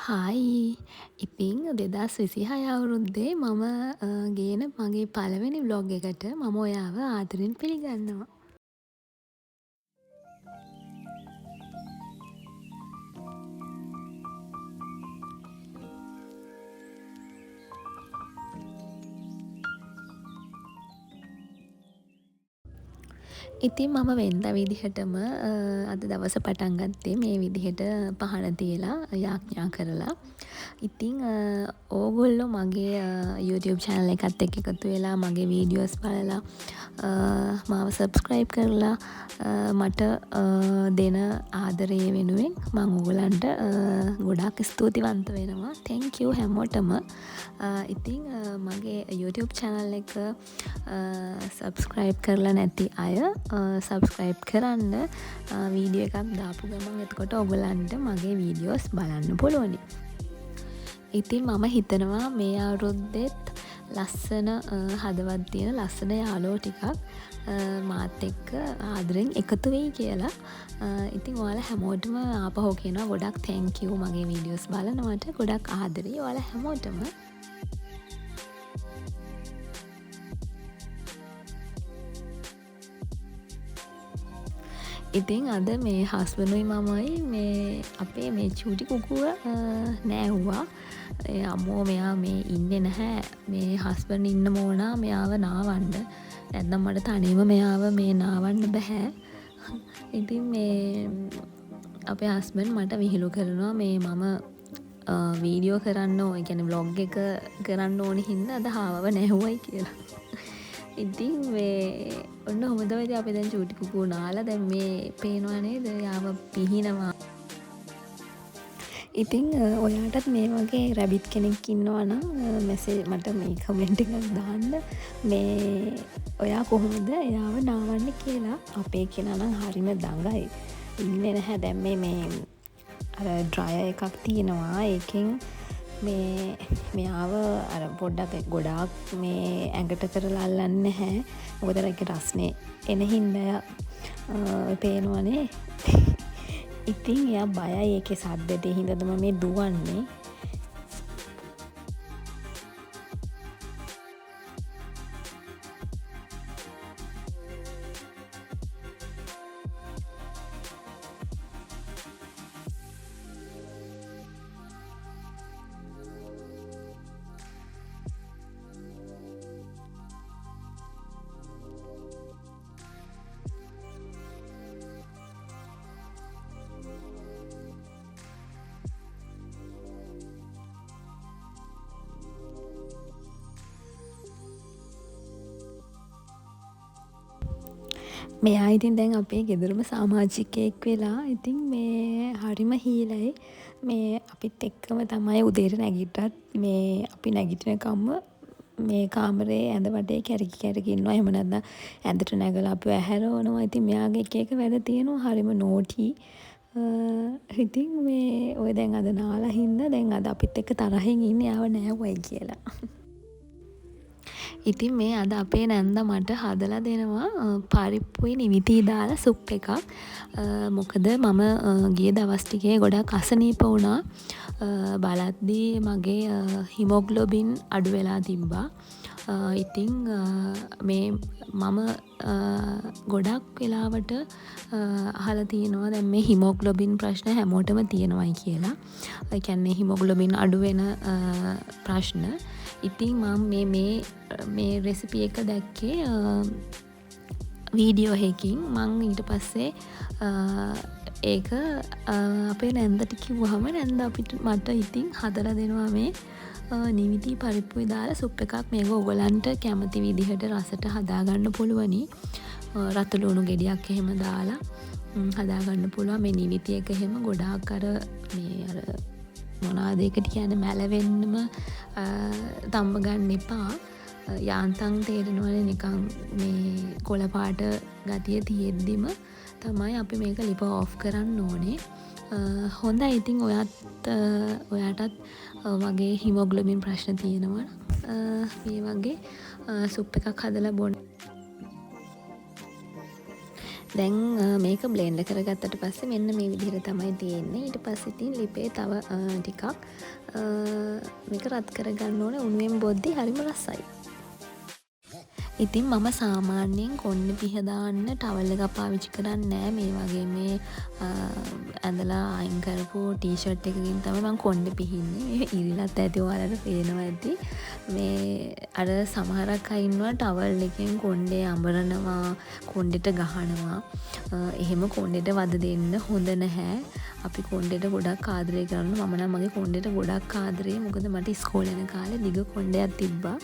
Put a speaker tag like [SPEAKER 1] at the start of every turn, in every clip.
[SPEAKER 1] Hi ඉතිං 2026 අවුරුද්දේ මම ගේන මගේ පළවෙනි බ්ලොග් එකට මම ඔයාව ආදරෙන් පිළිගන්නවා. ඉතින් මම වෙනද විදිහටම අද දවස පටන් ගත්තේ මේ විදිහට පහන තියලා යාඥා කරලා. ඉතිං ඕගොල්ලෝ මගේ YouTube channel එකත් එක්ක එකතු වෙලා මගේ වීඩියෝස් බලලා මාව සබ්ස්ක්‍රයිබ් කරලා මට දෙන ආදරය වෙනුවෙන් මං ඕගොල්ලන්ට ගොඩාක් ස්තුතිවන්ත වෙනවා. thank you හැමෝටම. ඉතිං මගේ YouTube channel එක සබ්ස්ක්‍රයිබ් කරලා නැති අය සබස්ක්‍රයිබ් කරන්න. වීඩියෝ එකක් දාපු ගමන් එතකොට ඔයගලන්ට මගේ වීඩියෝස් බලන්න පුළුවනි. ඉතින් මම හිතනවා මේ අවුරුද්දෙත් ලස්සන හදවත් තියෙන ලස්සන යාළුවෝ ටිකක් මාත් එක්ක ආදරෙන් එකතු වෙයි කියලා. ඉතින් ඔයාලා හැමෝටම ආපහු කියනවා ගොඩක් thank you මගේ වීඩියෝස් බලනවට. ගොඩක් ආදරේ ඔයාලා හැමෝටම. ඉතින් අද මේ හස්බනුයි මමයි මේ අපේ මේ චූටි කුකුව නෑව්වා. අම්මෝ මෙයා මේ ඉන්නේ නැහැ. මේ හස්බන් ඉන්න මෝනා මෙයාව නාවන්න. නැත්නම් මට තනියම මෙයාව මේ නාවන්න බෑ. ඉතින් මේ අපේ හස්බන් මට විහිළු කරනවා මේ මම වීඩියෝ කරන්න ඕන, ඒ කියන්නේ vlog එක කරන්න ඕන හින්දා අද හාවව නැහුවයි කියලා. ඉතින් මේ ඔන්න හොඳ වෙද අපි දැන් චූටි කුකුව නාලා දැන් මේ පේනවා නේද යාව පිහිනවා. ඉතින් ඔයාටත් මේ වගේ රැබිට් කෙනෙක් ඉන්නවා නම් මැසේජ් මට මේ කමෙන්ට් එකක් දාන්න. මේ ඔයා කොහොමද එයාව නාවන්නේ කියලා. අපේ කෙනා නම් හරිම දඟයි. ඉන්නේ නැහැ දැන් මේ අර ඩ්‍රයර් එකක් තියෙනවා. ඒකෙන් මෙයාව අර පොඩ්ඩක් ගොඩාක් මේ ඇඟට කරලා අල්ලන්නේ නැහැ. මොකද ඒක රස්නේ එන හින්දා පේනවනේ. ඉතින් එයා බයයි ඒකේ සද්දට හින්දාද මම මේ දුවන්නේ. මෙයා ඉතින් දැන් අපේ ගෙදරම සමාජිකයෙක් වෙලා. ඉතින් මේ හරිම හීලයි. මේ අපිත් එක්කම තමයි උදේට නැගිට්ටත් මේ අපි නැගිටිනකම්ම මේ කාමරේ ඇඳ වටේ කැරකි කැරකි ඉන්නවා. එහෙම නැත්නම් ඇඳට නැගලා අපිව ඇහැරවනවා. ඉතින් මෙයාගේ එක එක වැඩ තියෙනවා. හරිම නෝටි. ඉතින් මේ ඔය දැන් අද නාලා හින්දා දැන් අද අපිත් එක්ක තරහින් ඉන්නේ ආව නෑවයි කියලා. ඉතින් මේ අද අපේ නැන්දා මට හදලා දෙනවා පරිප්පුයි නිවිතියි දාලා සුප් එකක්. මොකද මම ගිය දවස් ටිකේ ගොඩක් අසනීප වුණා. බලද්දී මගේ හිමොග්ලොබින් අඩු වෙලා තිබ්බා. ඉතින් මේ මම ගොඩක් වෙලාවට අහලා තියෙනවා දැන් මේ හිමොග්ලොබින් ප්‍රශ්න හැමෝටම තියෙනවයි කියලා. ඒ කියන්නේ හිමොග්ලොබින් අඩු වෙන ප්‍රශ්න. ඉතින් මම මේ රෙසිපි එක දැක්කේ වීඩියෝ එකකින්. මං ඊට පස්සේ ඒක අපේ නැන්දට කිව්වහම නැන්ද මට ඉතින් හදලා දෙනවා මේ නිවිති පරිප්පුයි දාලා සුප් එකක්. මේක ඔයගලන්ට කැමති විදිහට රසට හදාගන්න පුළුවනි. රතු ලුණු ගෙඩියක් එහෙම දාලා හදාගන්න පුළුවන්. මේ නිවිති එක එහෙම ගොඩාක් අර මොනවද ඒකට කියන්නේ මැලවෙන්නම තම්බ ගන්න එපා. යාන්තම් තේරෙනවනේ නිකන් මේ කොළ පාට ගතිය තියෙද්දිම තමයි අපි මේක ලිප ඔෆ් කරන්න ඕනේ. හොඳයි. ඉතින් ඔයාටත් වගේ හිමොග්ලොබින් ප්‍රශ්න තියෙනවා මේ වගේ සුප් එකක් හදලා බොන්න. දැන් මේක බ්ලෙන්ඩ් කරගත්තට පස්සේ මෙන්න මේ විදිහට තමයි තියෙන්නේ. ඊට පස්සේ ඉතින් ලිපේ තව ටිකක් මේක රත් කරගන්න ඕනේ. උණුවෙන් බොද්දි හරිම රසයි. ඉතින් මම සාමාන්‍යයෙන් කොණ්ඩෙ පිහ දාන්න ටවල් එකක් පාවිච්චි කරන්නේ නෑ. මේ වගේ මේ ඇඳලා අයින් කරපු ටී-ෂර්ට් එකකින් තමයි මම කොණ්ඩෙ පිහින්නේ. මේ ඉරිලත් ඇති ඔයාලට පේනවා ඇති. මේ අර සමහරක් අය ඉන්නවා ටවල් එකෙන් කොණ්ඩේ අඹරනවා, කොණ්ඩෙට ගහනවා. එහෙම කොණ්ඩෙට වද දෙන්න හොඳ නැහැ. අපි කොණ්ඩෙට ගොඩක් ආදරේ කරනවා. මම නම් මගේ කොණ්ඩෙට ගොඩක් ආදරේ. මොකද මට ඉස්කෝලේ යන කාලේ දිග කොණ්ඩයක් තිබ්බා.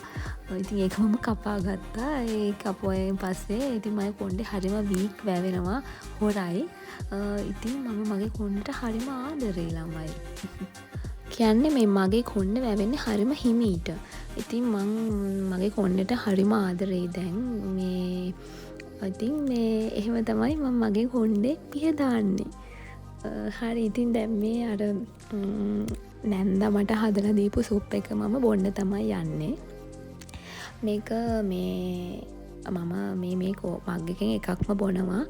[SPEAKER 1] ඉතින් ඒක මම කපා ගත්තා. ඒ කපුවයින් පස්සේ ඉතින් මගේ කොණ්ඩේ හරිම වීක් වැවෙනවා, හොරයි. ඉතින් මම මගේ කොණ්ඩෙට හරිම ආදරේ ළමයි. කියන්නේ මේ මගේ කොණ්ඩ වැවෙන්නේ හරිම හිමීට. ඉතින් මගේ කොණ්ඩෙට හරිම ආදරේ දැන්. මේ ඉතින් මේ එහෙම තමයි මම මගේ කොණ්ඩේ පිහ දාන්නේ. හරි ඉතින් දැන් මේ අර නැන්දා මට හදලා දීපු සුප් එක මම බොන්න තමයි යන්නේ. මේක මම මේ මග් එකෙන් එකක්ම බොනවා.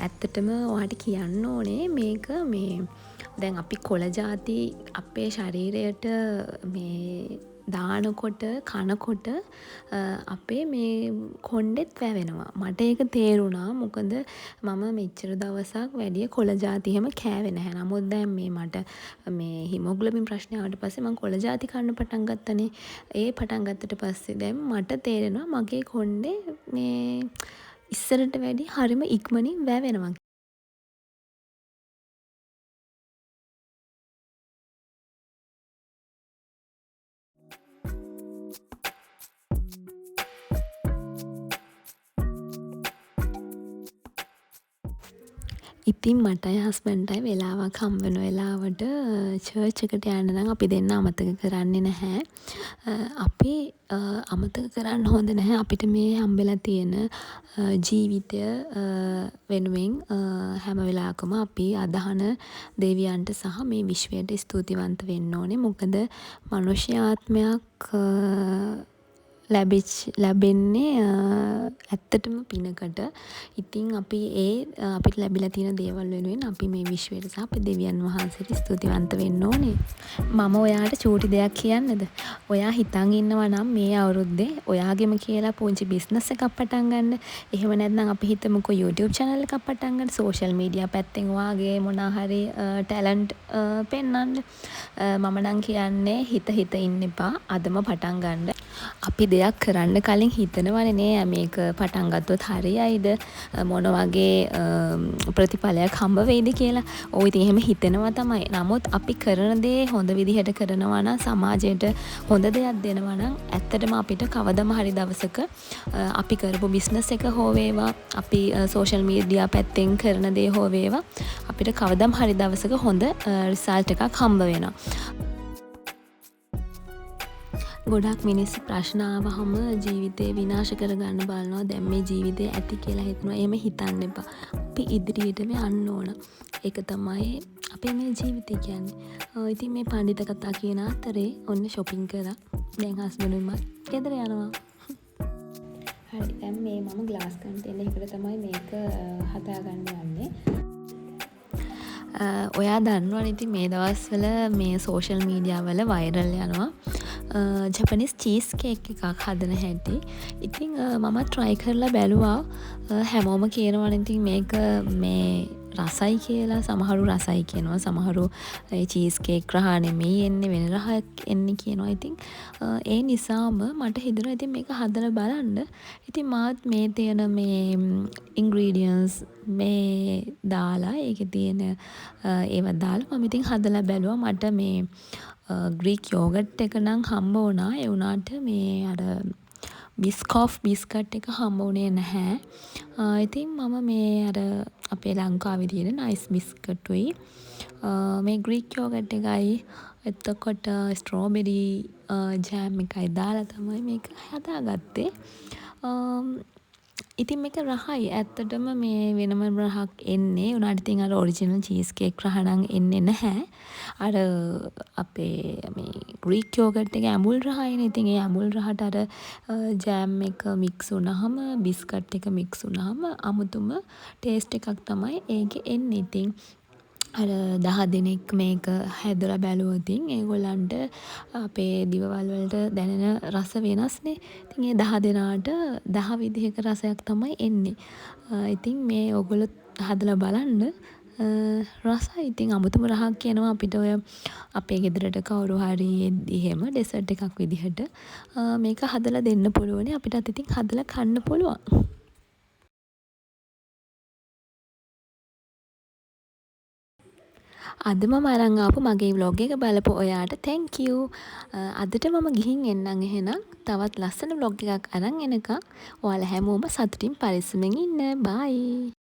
[SPEAKER 1] ඇත්තටම ඔයාට කියන්න ඕනේ මේක මේ දැන් අපි කොළ ಜಾති අපේ ශරීරයට මේ දානකොට කනකොට අපේ මේ කොණ්ඩෙත් වැවෙනවා. මට ඒක තේරුණා. මොකද මම මෙච්චර දවසක් වැඩිය කොළ ಜಾති එහෙම කෑවේ නැහැ. නමුත් දැන් මේ මට මේ හිමොග්ලොබින් ප්‍රශ්නය ආවට පස්සේ මම කොළ ಜಾති කන්න පටන් ගත්තනේ. ඒ පටන් ගත්තට පස්සේ දැන් මට තේරෙනවා මගේ කොණ්ඩේ මේ ඉස්සරට වැඩි හරිම ඉක්මනින් වැවෙනවා. ඉතින් මටයි හස්බන්ඩ්ටයි වෙලාවක් හම්බෙන වෙලාවට චර්ච් එකට යන්න නම් අපි දෙන්න අමතක කරන්නේ නැහැ. අපි අමතක කරන්න හොඳ නැහැ. අපිට මේ හම්බෙලා තියෙන ජීවිතය වෙනුවෙන් හැම වෙලාවකම අපි අදහන දෙවියන්ට සහ මේ විශ්වයට ස්තුතිවන්ත වෙන්න ඕනේ. මොකද මනුෂ්‍ය ආත්මයක් ලැබෙන්නේ ඇත්තටම පිනකට. ඉතින් අපි අපිට ලැබිලා තියෙන දේවල් වෙනුවෙන් අපි මේ විශ්වයට සහ අපේ දෙවියන් වහන්සේට ස්තුතිවන්ත වෙන්න ඕනේ. මම ඔයාට චූටි දෙයක් කියන්නද? ඔයා හිතන් ඉන්නවා නම් මේ අවුරුද්දේ ඔයාගෙම කියලා පුංචි බිස්නස් එකක් පටන් ගන්න. එහෙම නැත්නම් අපි හිතමුකෝ YouTube channel එකක් පටන් ගන්න. social media පැත්තෙන් ඔයාගේ මොනවා හරි ටැලන්ට් පෙන්වන්න. මම නම් කියන්නේ හිත ඉන්න එපා. අදම පටන් ගන්න. අපි දෙයක් කරන්න කලින් හිතනවනේ නේ මේක පටන් ගත්තොත් හරියයිද? මොන වගේ ප්‍රතිඵලයක් හම්බ වෙයිද කියලා. ඔය ඉතින් එහෙම හිතනවා තමයි. නමුත් අපි කරන දේ හොඳ විදිහට කරනවා නම් සමාජයට හොඳ දෙයක් දෙනවා නම් ඇත්තටම අපිට කවදම හරි දවසක අපි කරපු බිස්නස් එක හෝ වේවා, අපි සෝෂල් මීඩියා පැත්තෙන් කරන දේ හෝ වේවා, අපිට කවදම හරි දවසක හොඳ රිසල්ට් එකක් හම්බ වෙනවා. ගොඩක් මිනිස්සු ප්‍රශ්න ආවහම ජීවිතේ විනාශ කරගන්න බලනවා. දැන් මේ ජීවිතේ ඇති කියලා හිතනවා. එහෙම හිතන්න එපා. අපි ඉදිරියටම යන්න ඕන. ඒක තමයි අපේ මේ ජීවිතය කියන්නේ. ඉතින් මේ පඬිත කතා කියන අතරේ ඔන්න shopping කරා. දැන් හස්බන්ඩ් මම ගෙදර යනවා. හරි දැන් මේ මම ග්ලාස් කන්ටේනර් එකකට තමයි මේක හදාගන්න යන්නේ. ඔයා දන්නවනේ ඉතින් මේ දවස්වල මේ සෝෂල් මීඩියා වල වයිරල් යනවා ජපනිස් චීස් කේක් එකක් හදන හැටි. ඉතින් මම try කරලා බැලුවා. හැමෝම කියනවනේ ඉතින් මේක මේ රසයි කියලා. සමහරු රසයි කියනවා. සමහරු චීස් කේක් රහ නෙමෙයි එන්නේ වෙන රහක් එන්නේ කියනවා. ඉතින් ඒ නිසාම මට හිතුණා ඉතින් මේක හදලා බලන්න. ඉතින් මාත් මේ තියෙන මේ ingredients මේ දාලා ඒකේ තියෙන ඒවා දාලා මම ඉතින් හදලා බැලුවා. මට මේ ග්‍රීක් යෝගට් එක නම් හම්බ වුණා. ඒ වුණාට මේ අර බිස්කොෆ් බිස්කට් එක හම්බ වුණේ නැහැ. ඉතින් මම මේ අර අපේ ලංකාවේ තියෙන නයිස් බිස්කට්ුයි මේ ග්‍රීක් යෝගට් එකයි එතකොට ස්ට්‍රෝබෙරි ජෑම් එකයි දාලා තමයි මේක හදාගත්තේ. ඉතින් මේක රහයි. ඇත්තටම මේ වෙනම රහක් එන්නේ. උනාට ඉතින් අර ඔරිජිනල් චීස් කේක් රහ නම් එන්නේ නැහැ. අර අපේ මේ ග්‍රීක් යෝගට් එකේ ඇඹුල් රහයිනේ. ඉතින් ඒ ඇඹුල් රහට අර ජෑම් එක මික්ස් වුණාම බිස්කට් එක මික්ස් වුණාම අමුතුම ටේස්ට් එකක් තමයි ඒකේ එන්නේ. ඉතින් අර 10 දෙනෙක් මේක හැදලා බැලුවොතින් ඒගොල්ලන්ට අපේ දිවවල් වලට දැනෙන රස වෙනස්නේ. ඉතින් ඒ 10 දෙනාට 10 විදිහක රසයක් තමයි එන්නේ. ඉතින් මේ ඔයගොල්ලොත් හදලා බලන්න. රසයි. ඉතින් අමුතුම රහක් කියනවා අපිට ඔය අපේ ගෙදරට කවුරු හරි එද්දි එහෙම ඩෙසර්ට් එකක් විදිහට මේක හදලා දෙන්න පුළුවනේ. අපිටත් ඉතින් හදලා කන්න පුළුවන්. අද මම අරන් ආපු මගේ ව්ලොග් එක බලපු ඔයාට තැන්ක් යූ. අදට මම ගිහින් එන්නම් එහෙනම්. තවත් ලස්සන ව්ලොග් එකක් අරන් එනකම් ඔයාලා හැමෝම සතුටින් පරිස්සමෙන් ඉන්න. බයි.